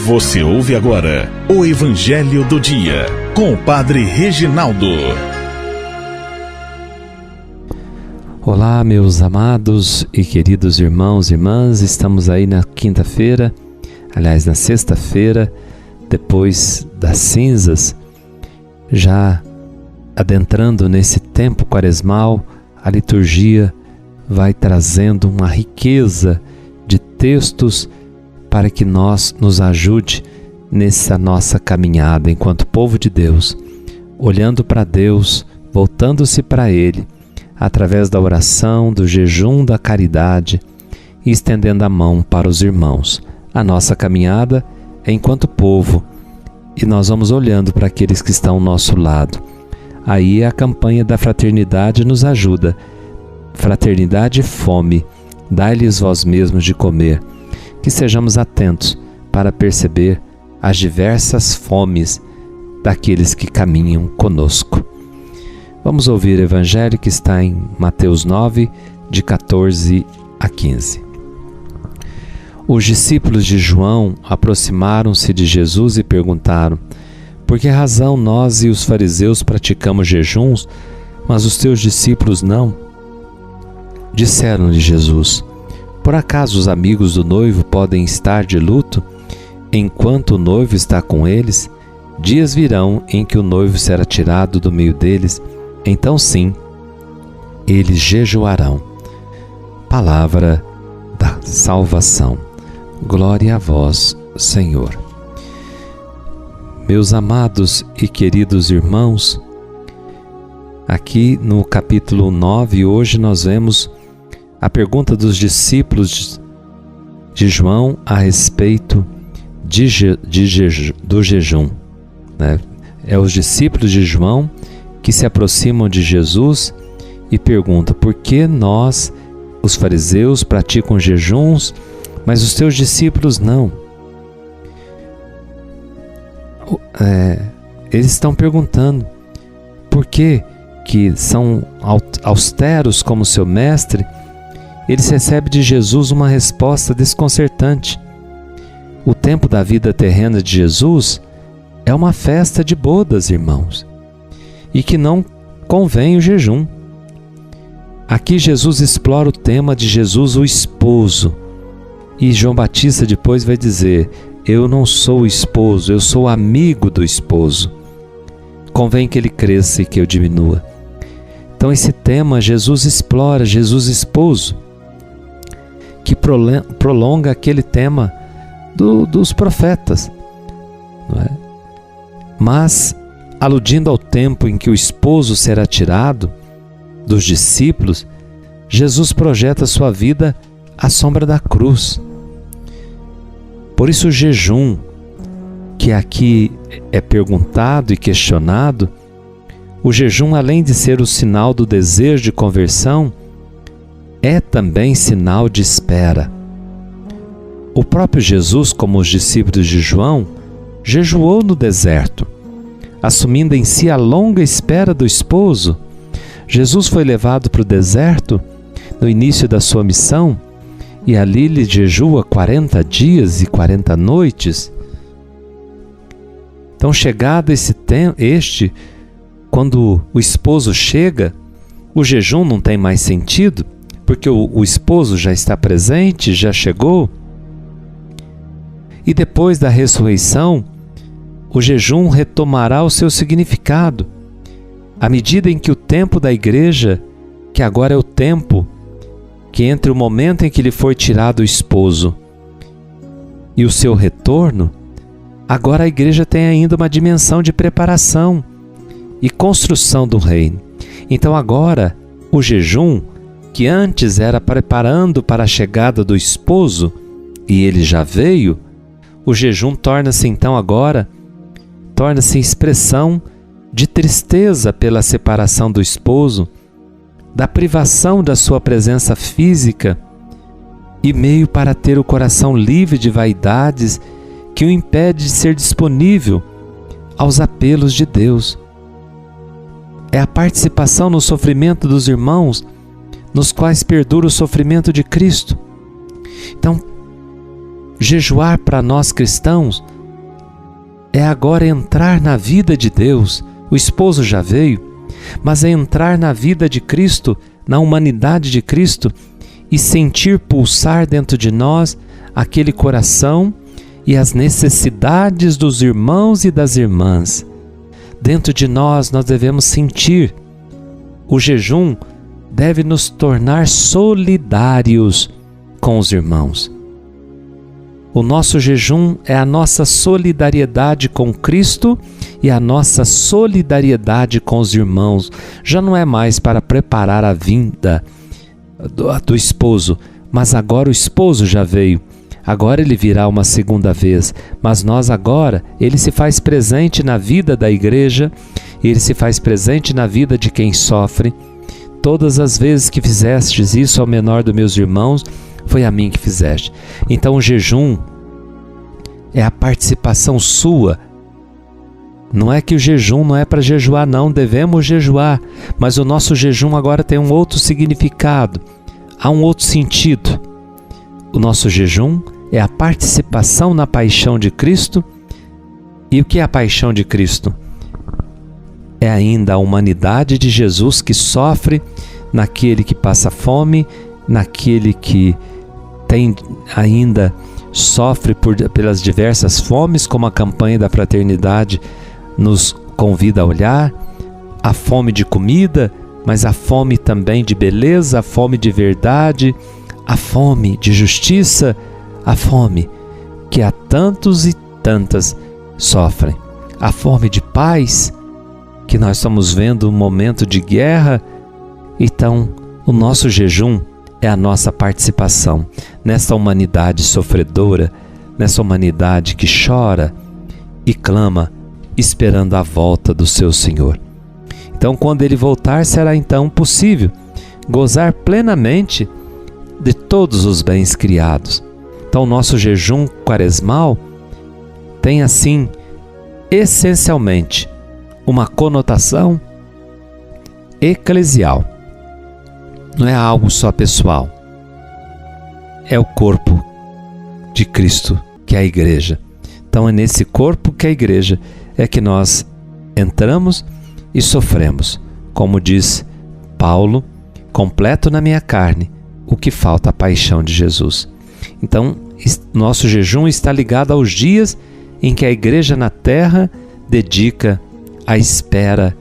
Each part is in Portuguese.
Você ouve agora o Evangelho do Dia, com o Padre Reginaldo. Olá, meus amados e queridos irmãos e irmãs, estamos aí na quinta-feira, aliás, na sexta-feira, depois das cinzas, já adentrando nesse tempo quaresmal. A liturgia vai trazendo uma riqueza de textos para que nos ajude nessa nossa caminhada enquanto povo de Deus, olhando para Deus, voltando-se para Ele, através da oração, do jejum, da caridade e estendendo a mão para os irmãos. A nossa caminhada é enquanto povo e nós vamos olhando para aqueles que estão ao nosso lado. Aí a campanha da fraternidade nos ajuda. Fraternidade e fome, dai-lhes vós mesmos de comer. Que sejamos atentos para perceber as diversas fomes daqueles que caminham conosco. Vamos ouvir o Evangelho que está em Mateus 9, de 14 a 15. Os discípulos de João aproximaram-se de Jesus e perguntaram: por que razão nós e os fariseus praticamos jejuns, mas os teus discípulos não? Disseram-lhe Jesus: por acaso os amigos do noivo podem estar de luto enquanto o noivo está com eles? Dias virão em que o noivo será tirado do meio deles, então sim, eles jejuarão. Palavra da salvação. Glória a vós, Senhor. Meus amados e queridos irmãos, aqui no capítulo 9, hoje nós vemos a pergunta dos discípulos de João a respeito do jejum, né? É os discípulos de João que se aproximam de Jesus e perguntam: por que nós, os fariseus, praticam jejuns, mas os teus discípulos não? Eles estão perguntando por que são austeros como seu mestre. Eles recebem de Jesus uma resposta desconcertante. O tempo da vida terrena de Jesus é uma festa de bodas, irmãos, e que não convém o jejum. Aqui Jesus explora o tema de Jesus, o esposo, e João Batista depois vai dizer: eu não sou o esposo, eu sou amigo do esposo. Convém que ele cresça e que eu diminua. Então esse tema Jesus explora, Jesus esposo, que prolonga aquele tema dos profetas, não é? Mas, aludindo ao tempo em que o esposo será tirado dos discípulos, Jesus projeta sua vida à sombra da cruz. Por isso o jejum, que aqui é perguntado e questionado, o jejum, além de ser o sinal do desejo de conversão, é também sinal de espera. O próprio Jesus, como os discípulos de João, jejuou no deserto, assumindo em si a longa espera do esposo. Jesus foi levado para o deserto no início da sua missão e ali ele jejua 40 dias e 40 noites. Então, chegado quando o esposo chega, o jejum não tem mais sentido, porque o esposo já está presente, já chegou. E depois da ressurreição, o jejum retomará o seu significado, à medida em que o tempo da igreja, que agora é o tempo que entre o momento em que lhe foi tirado o esposo e o seu retorno, agora a igreja tem ainda uma dimensão de preparação e construção do reino. Então agora o jejum, que antes era preparando para a chegada do esposo, e ele já veio, o jejum torna-se expressão de tristeza pela separação do esposo, da privação da sua presença física e meio para ter o coração livre de vaidades que o impede de ser disponível aos apelos de Deus. É a participação no sofrimento dos irmãos, nos quais perdura o sofrimento de Cristo. Então, jejuar para nós cristãos é agora entrar na vida de Deus. O esposo já veio, mas é entrar na vida de Cristo, na humanidade de Cristo, e sentir pulsar dentro de nós aquele coração e as necessidades dos irmãos e das irmãs. Dentro de nós devemos sentir. O jejum deve nos tornar solidários com os irmãos. O nosso jejum é a nossa solidariedade com Cristo e a nossa solidariedade com os irmãos. Já não é mais para preparar a vinda do esposo, mas agora o esposo já veio. Agora ele virá uma segunda vez, mas nós agora, ele se faz presente na vida da igreja, ele se faz presente na vida de quem sofre. Todas as vezes que fizestes isso ao menor dos meus irmãos, foi a mim que fizeste. Então o jejum é a participação sua. Não é que o jejum não é para jejuar, não, devemos jejuar, mas o nosso jejum agora tem um outro significado, há um outro sentido. O nosso jejum é a participação na paixão de Cristo. E o que é a paixão de Cristo? É ainda a humanidade de Jesus que sofre, naquele que passa fome, naquele que ainda sofre pelas diversas fomes, como a campanha da fraternidade nos convida a olhar, a fome de comida, mas a fome também de beleza, a fome de verdade, a fome de justiça, a fome que há tantos e tantas sofrem, a fome de paz, que nós estamos vendo um momento de guerra. Então, o nosso jejum é a nossa participação nessa humanidade sofredora, nessa humanidade que chora e clama, esperando a volta do seu Senhor. Então, quando Ele voltar, será então possível gozar plenamente de todos os bens criados. Então, o nosso jejum quaresmal tem, assim, essencialmente, uma conotação eclesial. Não é algo só pessoal. É o corpo de Cristo, que é a igreja. Então é nesse corpo que é a igreja é que nós entramos e sofremos. Como diz Paulo, completo na minha carne o que falta a paixão de Jesus. Então, nosso jejum está ligado aos dias em que a igreja na terra dedica a espera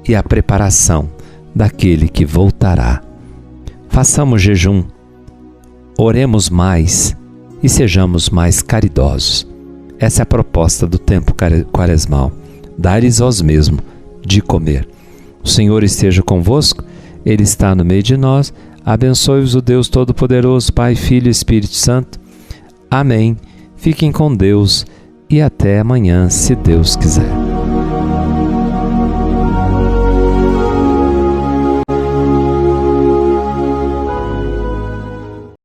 e a preparação daquele que voltará. Façamos jejum, oremos mais e sejamos mais caridosos. Essa é a proposta do tempo quaresmal. Dá-lhes aos mesmos de comer. O Senhor esteja convosco, Ele está no meio de nós. Abençoe-vos o Deus Todo-Poderoso, Pai, Filho e Espírito Santo. Amém. Fiquem com Deus e até amanhã, se Deus quiser.